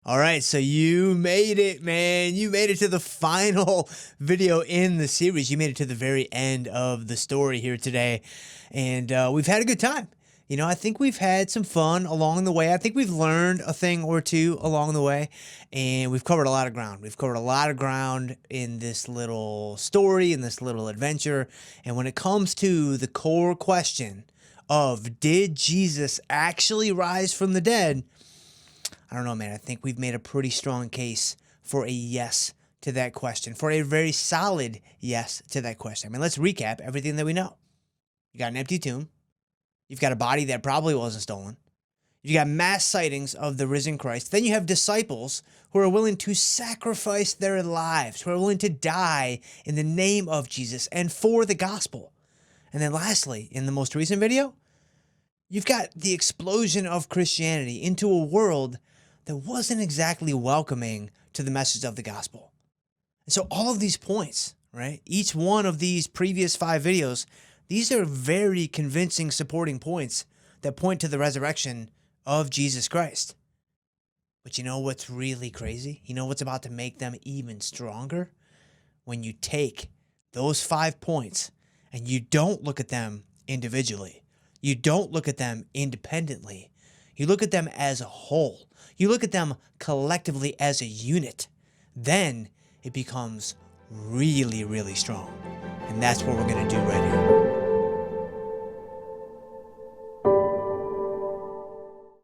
All right, so you made it, man. You made it to the final video in the series. You made it to the very end of the story here today. And we've had a good time. You know, I think we've had some fun along the way. I think we've learned a thing or two along the way. And we've covered a lot of ground. We've covered a lot of ground in this little story, in this little adventure. And when it comes to the core question of did Jesus actually rise from the dead? I don't know, man. I think we've made a pretty strong case for a yes to that question, for a very solid yes to that question. I mean, let's recap everything that we know. You got an empty tomb. You've got a body that probably wasn't stolen. You got mass sightings of the risen Christ. Then you have disciples who are willing to sacrifice their lives, who are willing to die in the name of Jesus and for the gospel. And then lastly, in the most recent video, you've got the explosion of Christianity into a world that wasn't exactly welcoming to the message of the gospel. And so all of these points, right? Each one of these previous 5 videos, these are very convincing supporting points that point to the resurrection of Jesus Christ. But you know what's really crazy? You know what's about to make them even stronger? When you take those 5 points and you don't look at them individually. You don't look at them independently. You look at them as a whole. You look at them collectively as a unit. Then it becomes really, really strong. And that's what we're going to do right here.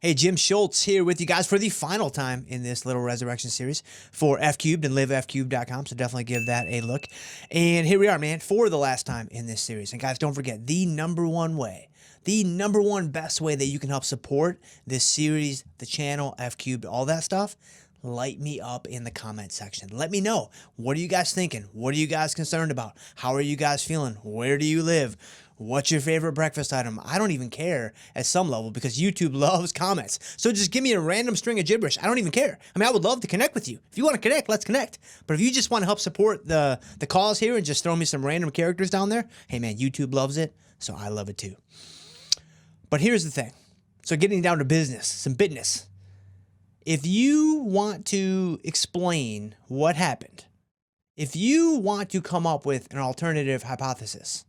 Hey, Jim Schultz here with you guys for the final time in this little resurrection series for F Cubed and livefcubed.com. So definitely give that a look. And here we are, man, for the last time in this series. And guys, don't forget the number one way, the number one best way that you can help support this series, the channel, F Cubed, all that stuff. Light me up in the comment section. Let me know. What are you guys thinking? What are you guys concerned about? How are you guys feeling? Where do you live? What's your favorite breakfast item? I don't even care at some level because YouTube loves comments. So just give me a random string of gibberish. I don't even care. I mean, I would love to connect with you. If you want to connect, let's connect. But if you just want to help support the cause here and just throw me some random characters down there, hey man, YouTube loves it, so I love it too. But here's the thing. So getting down to business, some business. If you want to explain what happened, if you want to come up with an alternative hypothesis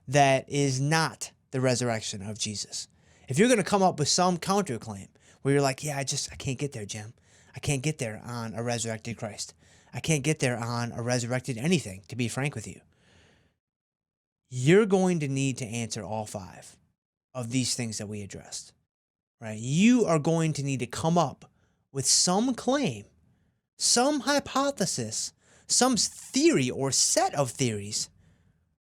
that is not the resurrection of Jesus, if you're going to come up with some counterclaim where you're like, yeah, I can't get there, Jim. I can't get there on a resurrected Christ. I can't get there on a resurrected anything, to be frank with you. You're going to need to answer all 5 of these things that we addressed, right? You are going to need to come up with some claim, some hypothesis, some theory or set of theories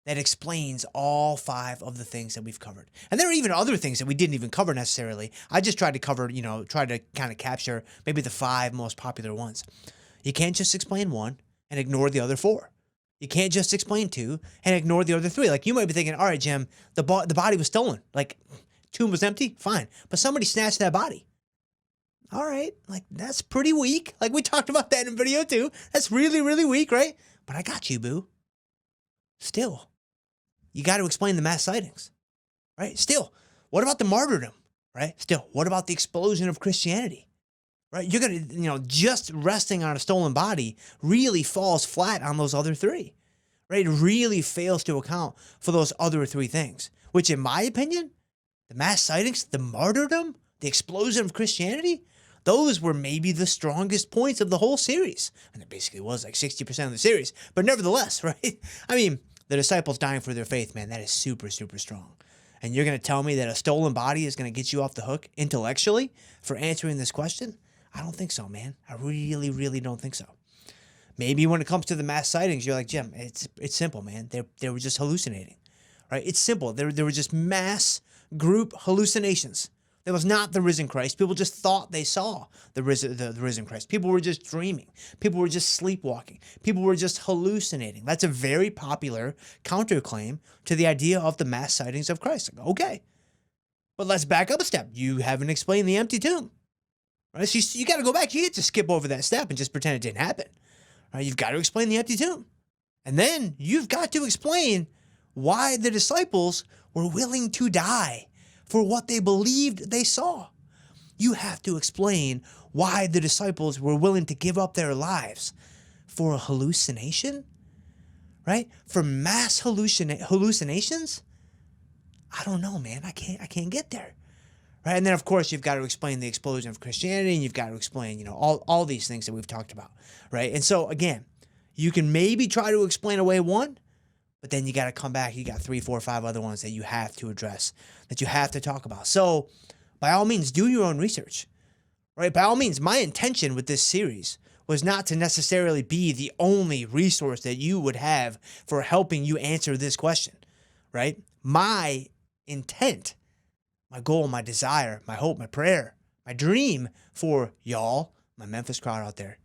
that explains all 5 of the things that we've covered. And there are even other things that we didn't even cover necessarily. I just tried to cover, try to kind of capture maybe the 5 most popular ones. You can't just explain 1 and ignore the other 4. You can't just explain 2 and ignore the other 3. Like you might be thinking, all right, Jim, the body was stolen. Like tomb was empty, fine. But somebody snatched that body. All right, like that's pretty weak. Like we talked about that in video 2. That's really, really weak, right? But I got you, boo. Still, you got to explain the mass sightings, right? Still, what about the martyrdom, right? Still, what about the explosion of Christianity, right? You're going to, just resting on a stolen body really falls flat on those other 3, right? It really fails to account for those other 3 things, which in my opinion, the mass sightings, the martyrdom, the explosion of Christianity, those were maybe the strongest points of the whole series. And it basically was like 60% of the series, but nevertheless, right? I mean, the disciples dying for their faith, man, that is super, super strong. And you're going to tell me that a stolen body is going to get you off the hook intellectually for answering this question? I don't think so, man. I really, really don't think so. Maybe when it comes to the mass sightings, you're like, Jim, it's simple, man. They were just hallucinating, right? It's simple. There were just mass group hallucinations. That was not the risen Christ. People just thought they saw the risen Christ. People were just dreaming. People were just sleepwalking. People were just hallucinating. That's a very popular counterclaim to the idea of the mass sightings of Christ. Like, okay, but let's back up a step. You haven't explained the empty tomb, right? So you got to go back. You can't just skip over that step and just pretend it didn't happen, right? You've got to explain the empty tomb. And then you've got to explain why the disciples were willing to die for what they believed they saw. You have to explain why the disciples were willing to give up their lives for a hallucination, right? For mass hallucinations? I don't know, man. I can't get there. Right? And then of course you've got to explain the explosion of Christianity, and you've got to explain, you know, all these things that we've talked about, right? And so again, you can maybe try to explain away one, but then you got to come back. You got 3, 4, 5 other ones that you have to address, that you have to talk about. So by all means, do your own research, right? By all means, my intention with this series was not to necessarily be the only resource that you would have for helping you answer this question, right? My intent, my goal, my desire, my hope, my prayer, my dream for y'all, my Memphis crowd out there,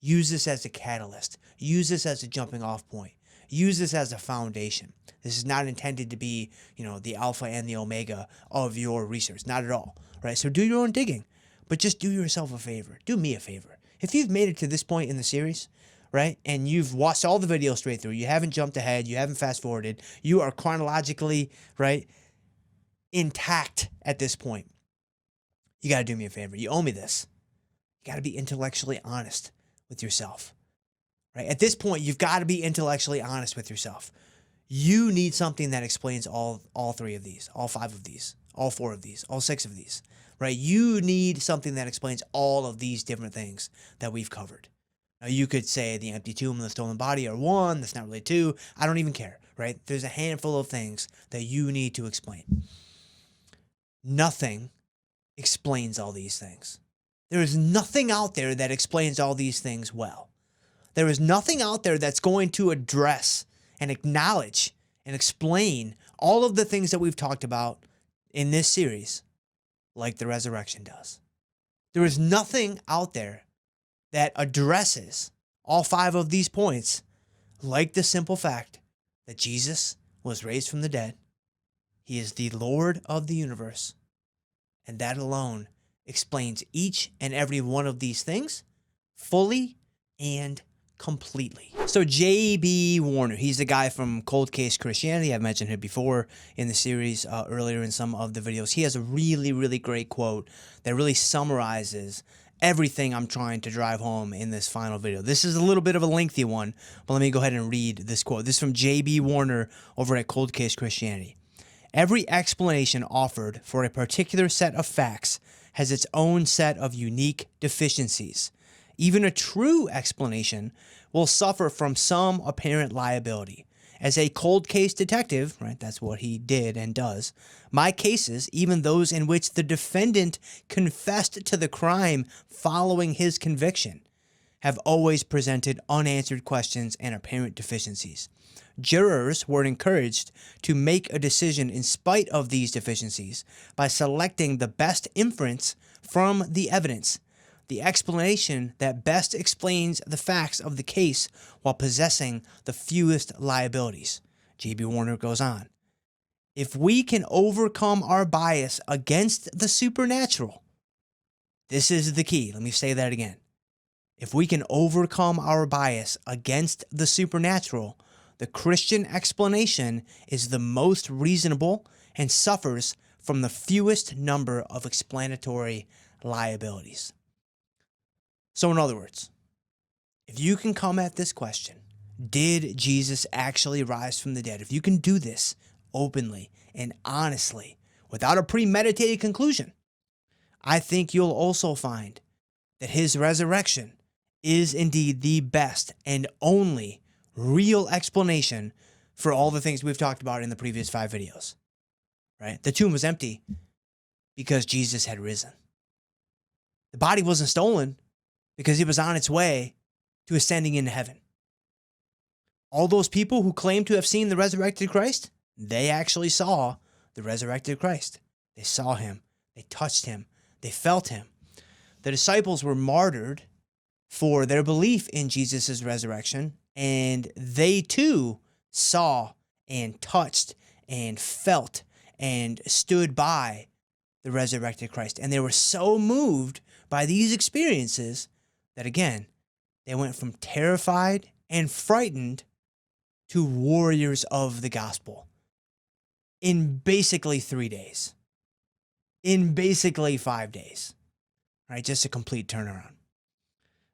use this as a catalyst. Use this as a jumping off point. Use this as a foundation. This is not intended to be, you know, the alpha and the omega of your research. Not at all, right? So do your own digging, but just do yourself a favor. Do me a favor. If you've made it to this point in the series, right, and you've watched all the videos straight through, you haven't jumped ahead, you haven't fast forwarded, you are chronologically, right, intact at this point, you got to do me a favor. You owe me this. You got to be intellectually honest with yourself, right? At this point, you've got to be intellectually honest with yourself. You need something that explains all 3 of these, all 5 of these, all 4 of these, all 6 of these, right? You need something that explains all of these different things that we've covered. Now, you could say the empty tomb and the stolen body are 1. That's not really 2. I don't even care, right? There's a handful of things that you need to explain. Nothing explains all these things. There is nothing out there that explains all these things well. There is nothing out there that's going to address and acknowledge and explain all of the things that we've talked about in this series like the resurrection does. There is nothing out there that addresses all 5 of these points like the simple fact that Jesus was raised from the dead. He is the Lord of the universe. And that alone explains each and every one of these things fully and completely. So J.B. Warner, he's the guy from Cold Case Christianity. I've mentioned him before in the series earlier in some of the videos. He has a really, really great quote that really summarizes everything I'm trying to drive home in this final video. This is a little bit of a lengthy one, but let me go ahead and read this quote. This is from J.B. Warner over at Cold Case Christianity. Every explanation offered for a particular set of facts has its own set of unique deficiencies. Even a true explanation will suffer from some apparent liability. As a cold case detective, right, that's what he did and does, my cases, even those in which the defendant confessed to the crime following his conviction, have always presented unanswered questions and apparent deficiencies. Jurors were encouraged to make a decision in spite of these deficiencies by selecting the best inference from the evidence, the explanation that best explains the facts of the case while possessing the fewest liabilities. J.B. Warner goes on. If we can overcome our bias against the supernatural, this is the key. Let me say that again. If we can overcome our bias against the supernatural, the Christian explanation is the most reasonable and suffers from the fewest number of explanatory liabilities. So in other words, if you can come at this question, did Jesus actually rise from the dead? If you can do this openly and honestly, without a premeditated conclusion, I think you'll also find that his resurrection is indeed the best and only real explanation for all the things we've talked about in the previous 5 videos, right? The tomb was empty because Jesus had risen. The body wasn't stolen because it was on its way to ascending into heaven. All those people who claim to have seen the resurrected Christ, they actually saw the resurrected Christ. They saw him. They touched him. They felt him. The disciples were martyred for their belief in Jesus' resurrection, and they too saw and touched and felt and stood by the resurrected Christ. And they were so moved by these experiences that, again, they went from terrified and frightened to warriors of the gospel in basically 3 days, in basically 5 days, right? Just a complete turnaround.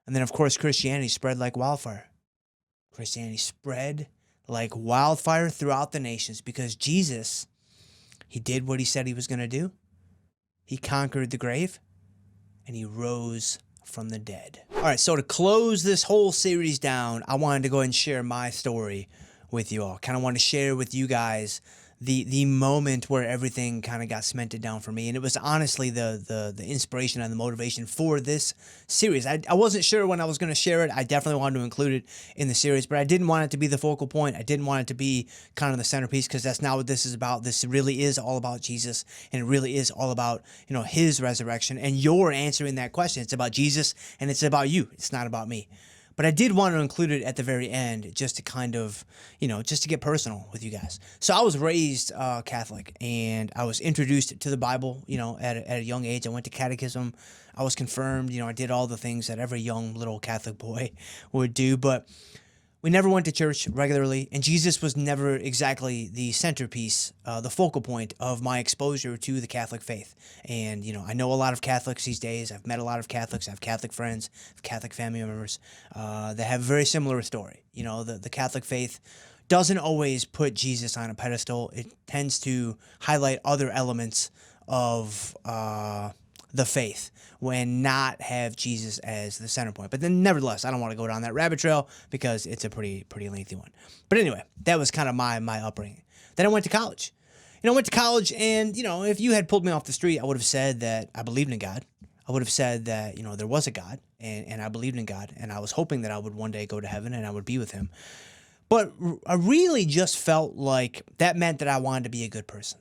And then, of course, Christianity spread like wildfire. Christianity spread like wildfire throughout the nations because Jesus, he did what he said he was going to do. He conquered the grave and he rose from the dead. All right, so to close this whole series down, I wanted to go ahead and share my story with you all. Kind of want to share with you guys the moment where everything kind of got cemented down for me. And it was honestly the inspiration and the motivation for this series. I wasn't sure when I was going to share it. I definitely wanted to include it in the series, but I didn't want it to be the focal point. I didn't want it to be kind of the centerpiece because that's not what this is about. This really is all about Jesus, and it really is all about, his resurrection, and you're answering that question. It's about Jesus and it's about you. It's not about me. But I did want to include it at the very end just to kind of, just to get personal with you guys. So I was raised Catholic, and I was introduced to the Bible, at a young age. I went to catechism. I was confirmed. I did all the things that every young little Catholic boy would do. But we never went to church regularly, and Jesus was never exactly the centerpiece, the focal point of my exposure to the Catholic faith. And, I know a lot of Catholics these days. I've met a lot of Catholics. I have Catholic friends, I have Catholic family members that have a very similar story. The Catholic faith doesn't always put Jesus on a pedestal. It tends to highlight other elements of the faith when not have Jesus as the center point. But then nevertheless, I don't want to go down that rabbit trail because it's a pretty lengthy one. But anyway, that was kind of my upbringing. Then I went to college. I went to college, and, if you had pulled me off the street, I would have said that I believed in God. I would have said that, there was a God, and I believed in God, and I was hoping that I would one day go to heaven and I would be with him. But I really just felt like that meant that I wanted to be a good person.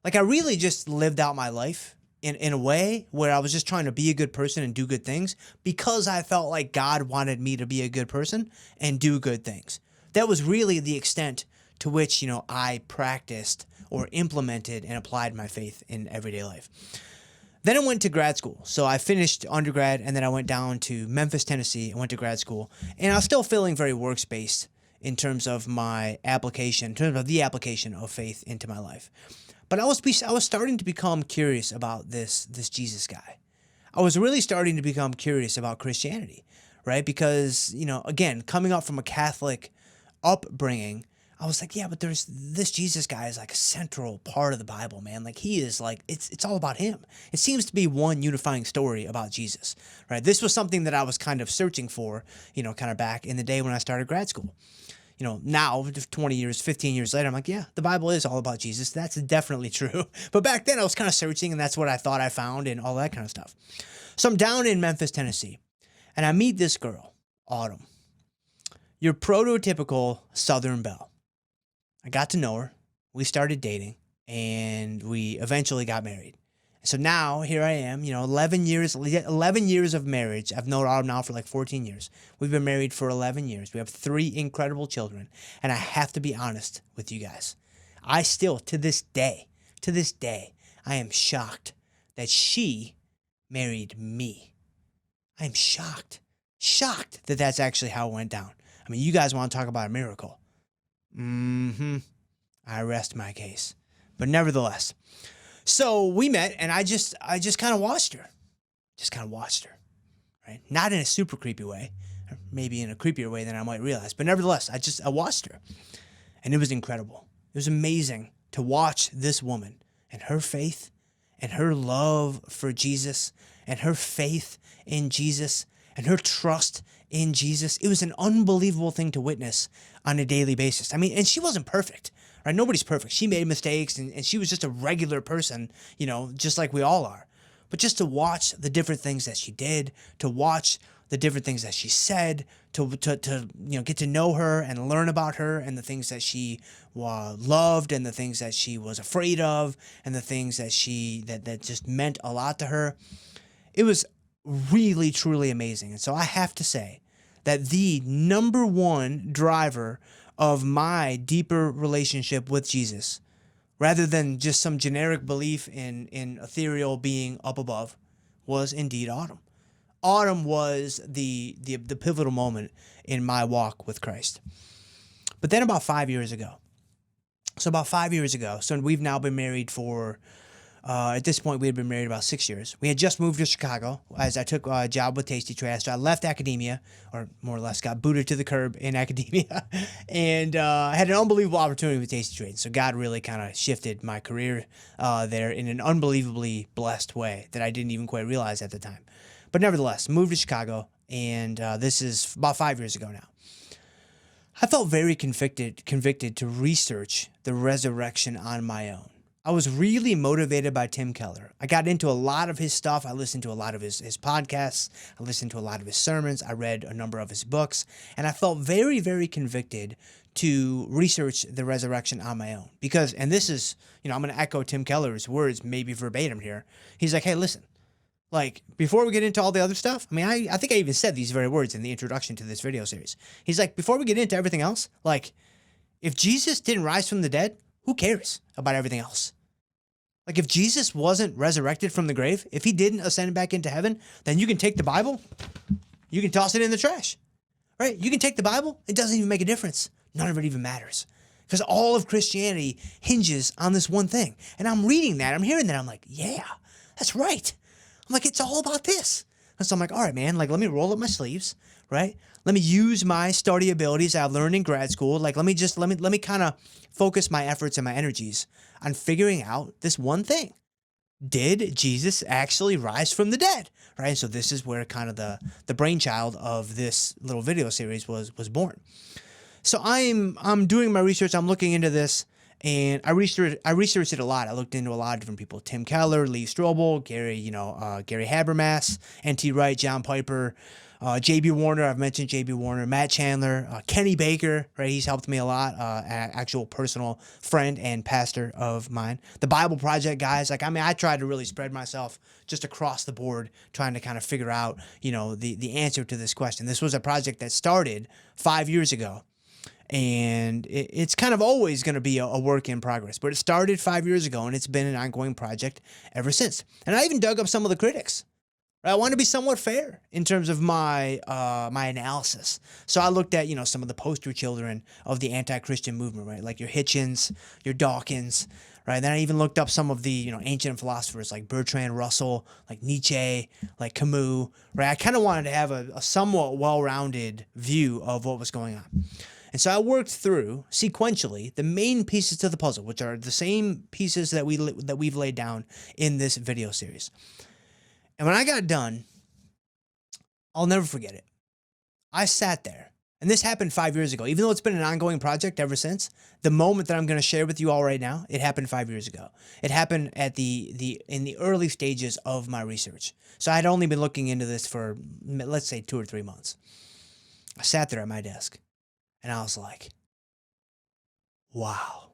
Like I really just lived out my life in a way where I was just trying to be a good person and do good things because I felt like God wanted me to be a good person and do good things. That was really the extent to which, I practiced or implemented and applied my faith in everyday life. Then I went to grad school. So I finished undergrad, and then I went down to Memphis, Tennessee. I went to grad school, and I was still feeling very works-based in terms of my application, in terms of the application of faith into my life. But I was starting to become curious about this Jesus guy. I was really starting to become curious about Christianity, right? Because, again, coming up from a Catholic upbringing, I was like, yeah, but there's this Jesus guy is like a central part of the Bible, man. Like he is like, it's all about him. It seems to be one unifying story about Jesus, right? This was something that I was kind of searching for, kind of back in the day when I started grad school. Now 20 years, 15 years later, I'm like, yeah, the Bible is all about Jesus. That's definitely true. But back then I was kind of searching, and that's what I thought I found and all that kind of stuff. So I'm down in Memphis, Tennessee, and I meet this girl, Autumn, your prototypical Southern belle. I got to know her. We started dating, and we eventually got married. So now here I am, 11 years of marriage. I've known Autumn now for like 14 years. We've been married for 11 years. We have 3 incredible children. And I have to be honest with you guys. I still, to this day, I am shocked that she married me. I am shocked that that's actually how it went down. I mean, you guys want to talk about a miracle. I rest my case. But nevertheless, so we met, and I just kind of watched her. Right? Not in a super creepy way, or maybe in a creepier way than I might realize. But nevertheless, I watched her, and it was incredible. It was amazing to watch this woman and her faith and her love for Jesus and her faith in Jesus and her trust in Jesus. It was an unbelievable thing to witness on a daily basis. I mean, and she wasn't perfect. Right? Nobody's perfect. She made mistakes, and she was just a regular person, just like we all are. But just to watch the different things that she did, to watch the different things that she said, to get to know her and learn about her and the things that she loved and the things that she was afraid of and the things that that just meant a lot to her. It was really, truly amazing. And so I have to say that the number one driver of my deeper relationship with Jesus, rather than just some generic belief in ethereal being up above, was indeed Autumn. Autumn was the pivotal moment in my walk with Christ. But then about 5 years ago, so we've now been married for At this point, we had been married about 6 years. We had just moved to Chicago as I took a job with Tasty Trash. So I left academia, or more or less got booted to the curb in academia, and had an unbelievable opportunity with Tasty Trade. So God really kind of shifted my career there in an unbelievably blessed way that I didn't even quite realize at the time. But nevertheless, moved to Chicago, and this is about 5 years ago now. I felt very convicted to research the resurrection on my own. I was really motivated by Tim Keller. I got into a lot of his stuff. I listened to a lot of his podcasts. I listened to a lot of his sermons. I read a number of his books. And I felt very, very convicted to research the resurrection on my own. Because, and this is, I'm going to echo Tim Keller's words, maybe verbatim here. He's like, hey, listen, like, before we get into all the other stuff, I think I even said these very words in the introduction to this video series. He's like, before we get into everything else, like, if Jesus didn't rise from the dead, who cares about everything else? Like, if Jesus wasn't resurrected from the grave, if he didn't ascend back into heaven, then you can take the Bible, you can toss it in the trash, right? You can take the Bible, it doesn't even make a difference. None of it even matters. Because all of Christianity hinges on this one thing. And I'm reading that, I'm hearing that, I'm like, yeah, that's right. I'm like, it's all about this. And so I'm like, all right, man, like, let me roll up my sleeves, right? Let me use my study abilities I've learned in grad school. Like, let me kind of focus my efforts and my energies on figuring out this one thing. Did Jesus actually rise from the dead? Right? So this is where kind of the brainchild of this little video series was born. So I'm doing my research. I'm looking into this, and I researched it a lot. I looked into a lot of different people: Tim Keller, Lee Strobel, Gary Habermas, N.T. Wright, John Piper, J.B. Warner. I've mentioned J.B. Warner, Matt Chandler, Kenny Baker. Right, he's helped me a lot. Actual personal friend and pastor of mine. The Bible Project guys. Like, I tried to really spread myself just across the board, trying to kind of figure out, the answer to this question. This was a project that started 5 years ago. And it's kind of always going to be a work in progress. But it started 5 years ago, and it's been an ongoing project ever since. And I even dug up some of the critics. I want to be somewhat fair in terms of my my analysis. So I looked at, some of the poster children of the anti-Christian movement, right? Like your Hitchens, your Dawkins, right? Then I even looked up some of the, ancient philosophers like Bertrand Russell, like Nietzsche, like Camus, right? I kind of wanted to have a somewhat well-rounded view of what was going on. And so I worked through sequentially the main pieces to the puzzle, which are the same pieces that we've laid down in this video series. And when I got done, I'll never forget it. I sat there, and this happened 5 years ago. Even though it's been an ongoing project ever since, the moment that I'm going to share with you all right now, it happened 5 years ago. It happened at in the early stages of my research. So I had only been looking into this for, let's say, 2 or 3 months. I sat there at my desk. And I was like, wow,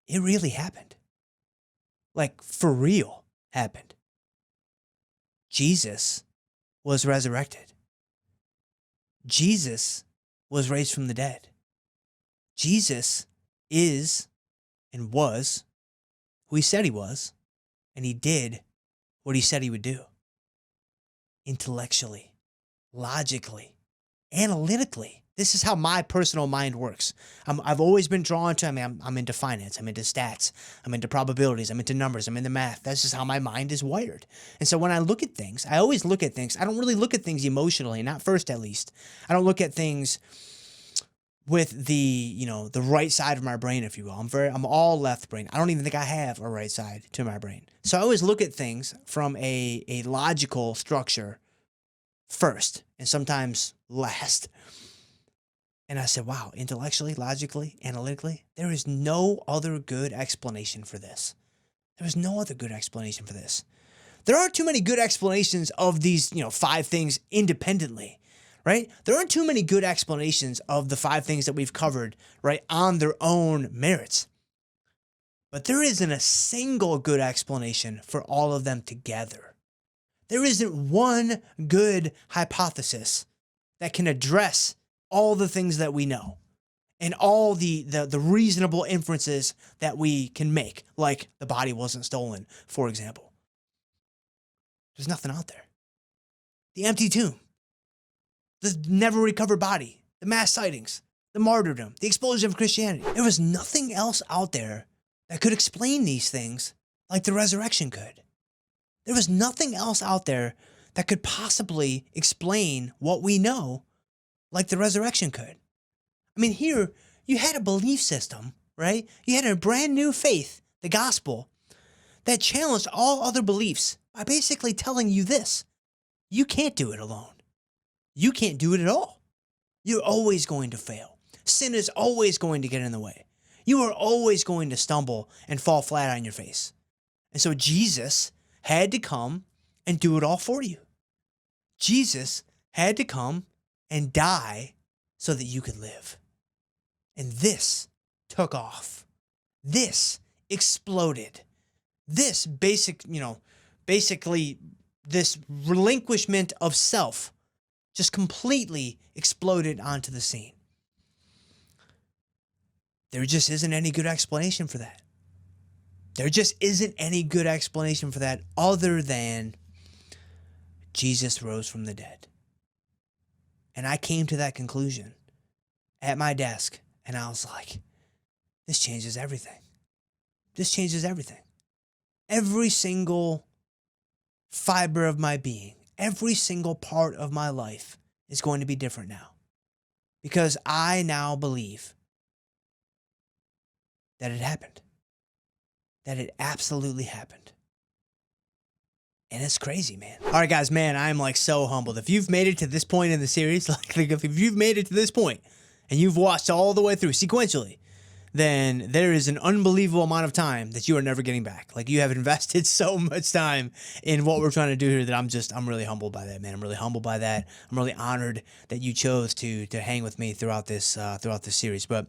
it really happened. Like, for real happened. Jesus was resurrected. Jesus was raised from the dead. Jesus is and was who he said he was, and he did what he said he would do. Intellectually, logically, analytically. This is how my personal mind works. I've always been drawn to, I'm into finance, I'm into stats, I'm into probabilities, I'm into numbers, I'm into math. That's just how my mind is wired. And so when I look at things, I always look at things, I don't really look at things emotionally, not first at least. I don't look at things with the right side of my brain, if you will. I'm all left brain. I don't even think I have a right side to my brain. So I always look at things from a logical structure first, and sometimes last. And I said, wow, intellectually, logically, analytically, there is no other good explanation for this. There is no other good explanation for this. There aren't too many good explanations of these, 5 things independently, right? There aren't too many good explanations of the 5 things that we've covered, right, on their own merits. But there isn't a single good explanation for all of them together. There isn't one good hypothesis that can address all the things that we know and all the reasonable inferences that we can make, like the body wasn't stolen, for example. There's nothing out there. The empty tomb, the never recovered body, the mass sightings, the martyrdom, the explosion of Christianity. There was nothing else out there that could explain these things like the resurrection could. There was nothing else out there that could possibly explain what we know like the resurrection could. I mean, here you had a belief system, right? You had a brand new faith, the gospel, that challenged all other beliefs by basically telling you this: you can't do it alone. You can't do it at all. You're always going to fail. Sin is always going to get in the way. You are always going to stumble and fall flat on your face. And so Jesus had to come and do it all for you. Jesus had to come and die so that you could live. And this took off. This exploded. This basically this relinquishment of self just completely exploded onto the scene. There just isn't any good explanation for that. There just isn't any good explanation for that other than Jesus rose from the dead. And I came to that conclusion at my desk, and I was like, this changes everything. This changes everything. Every single fiber of my being, every single part of my life is going to be different now. Because I now believe that it happened. That it absolutely happened. And it's crazy, man. All right, guys, man, I'm like so humbled. If you've made it to this point in the series, like if you've made it to this point and you've watched all the way through sequentially, then there is an unbelievable amount of time that you are never getting back. Like, you have invested so much time in what we're trying to do here that I'm really humbled by that, man. I'm really humbled by that. I'm really honored that you chose to hang with me throughout this series. But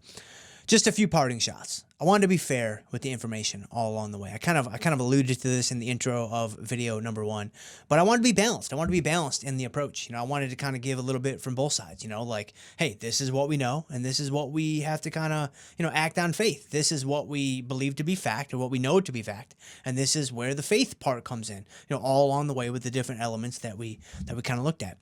just a few parting shots. I wanted to be fair with the information all along the way. I kind of alluded to this in the intro of video number 1, but I wanted to be balanced. I wanted to be balanced in the approach. I wanted to kind of give a little bit from both sides, like, hey, this is what we know, and this is what we have to kind of, act on faith. This is what we believe to be fact, or what we know to be fact, and this is where the faith part comes in, all along the way with the different elements that we kind of looked at.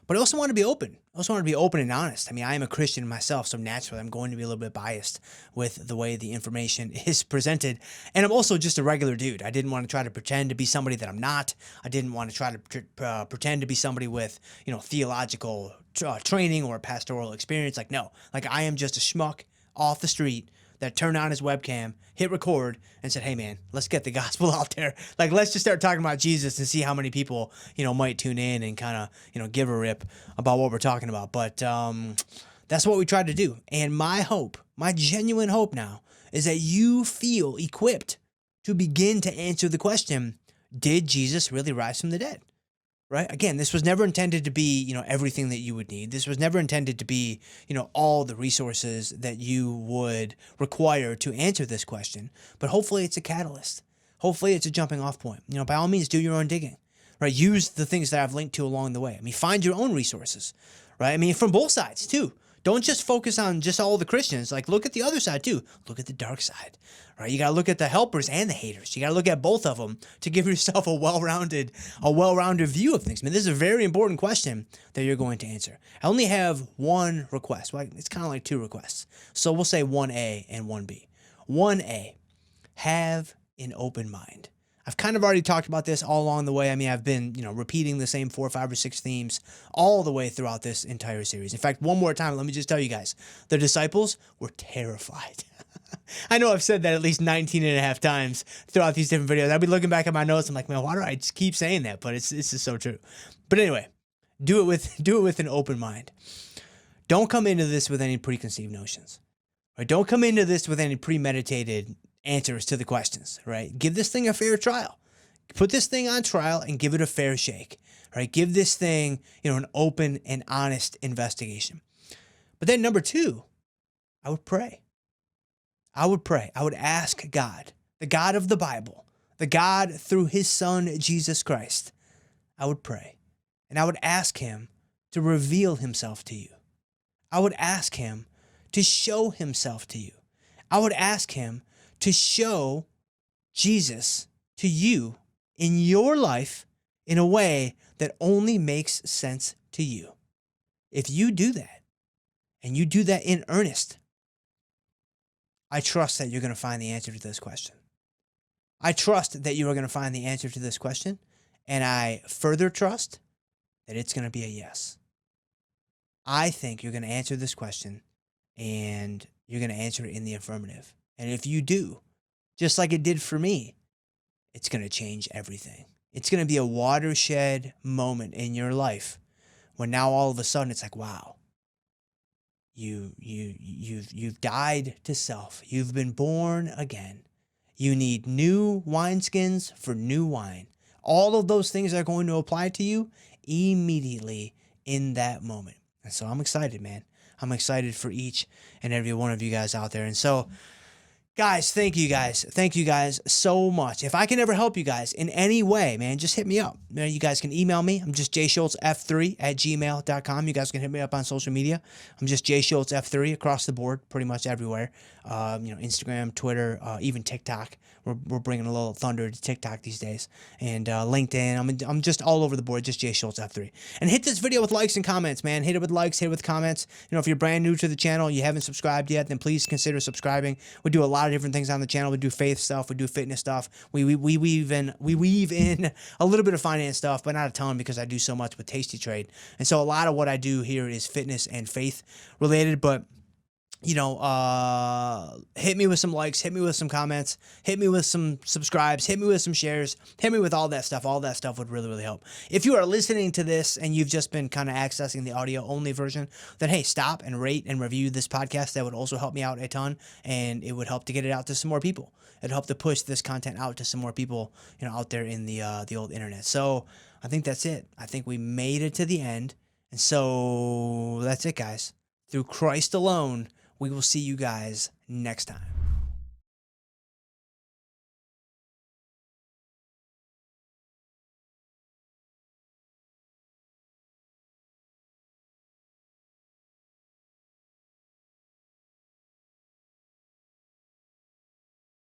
But I also want to be open. I also want to be open and honest. I mean, I am a Christian myself, so naturally I'm going to be a little bit biased with the way the information is presented. And I'm also just a regular dude. I didn't want to try to pretend to be somebody that I'm not. I didn't want to try to pretend to be somebody with, theological training or pastoral experience. Like, no. Like, I am just a schmuck off the street that turned on his webcam, hit record, and said, hey, man, let's get the gospel out there. Like, let's just start talking about Jesus and see how many people, might tune in and kind of, give a rip about what we're talking about. But that's what we tried to do. And my hope, my genuine hope now, is that you feel equipped to begin to answer the question, did Jesus really rise from the dead? Right? Again, this was never intended to be, everything that you would need. This was never intended to be, all the resources that you would require to answer this question. But hopefully it's a catalyst. Hopefully it's a jumping off point. By all means, do your own digging, right? Use the things that I've linked to along the way. I mean, find your own resources, right? I mean, from both sides too. Don't just focus on just all the Christians. Like, look at the other side too. Look at the dark side, right? You got to look at the helpers and the haters. You got to look at both of them to give yourself a well-rounded view of things. I mean, this is a very important question that you're going to answer. I only have one request. Well, it's kind of like 2 requests. So we'll say 1A and 1B. 1A, have an open mind. I've kind of already talked about this all along the way. I mean, I've been, repeating the same 4, 5, or 6 themes all the way throughout this entire series. In fact, one more time, let me just tell you guys, the disciples were terrified. I know I've said that at least 19 and a half times throughout these different videos. I'll be looking back at my notes. I'm like, man, why do I just keep saying that? But it's just so true. But anyway, do it with an open mind. Don't come into this with any preconceived notions. Right? Don't come into this with any premeditated answers to the questions, right? Give this thing a fair trial. Put this thing on trial and give it a fair shake, right? Give this thing, an open and honest investigation. But then number 2, I would pray. I would pray. I would ask God, the God of the Bible, the God through his son, Jesus Christ. I would pray and I would ask him to reveal himself to you. I would ask him to show himself to you. I would ask him to show Jesus to you in your life in a way that only makes sense to you. If you do that, and you do that in earnest, I trust that you're going to find the answer to this question. I trust that you are going to find the answer to this question, and I further trust that it's going to be a yes. I think you're going to answer this question, and you're going to answer it in the affirmative. And if you do, just like it did for me, it's going to change everything. It's going to be a watershed moment in your life when now all of a sudden it's like, wow, you've died to self. You've been born again. You need new wineskins for new wine. All of those things are going to apply to you immediately in that moment. And so I'm excited, man. I'm excited for each and every one of you guys out there. And so, guys, thank you guys. Thank you guys so much. If I can ever help you guys in any way, man, just hit me up. You guys can email me. I'm just jschultzf3@gmail.com. You guys can hit me up on social media. I'm just jschultzf3 across the board, pretty much everywhere. Instagram, Twitter, even TikTok. We're bringing a little thunder to TikTok these days. And LinkedIn. I'm just all over the board, just jschultzf3. And hit this video with likes and comments, man. Hit it with likes, hit it with comments. If you're brand new to the channel, you haven't subscribed yet, then please consider subscribing. We do a lot of different things on the channel. We do faith stuff. We do fitness stuff. We weave in a little bit of finance stuff, but not a ton because I do so much with Tasty Trade. And so a lot of what I do here is fitness and faith related, but hit me with some likes, hit me with some comments, hit me with some subscribes, hit me with some shares, hit me with all that stuff. All that stuff would really, really help. If you are listening to this and you've just been kind of accessing the audio only version, then hey, stop and rate and review this podcast. That would also help me out a ton, and it would help to get it out to some more people. It'd help to push this content out to some more people, out there in the old internet. So I think that's it. I think we made it to the end. And so that's it, guys. Through Christ alone, we will see you guys next time.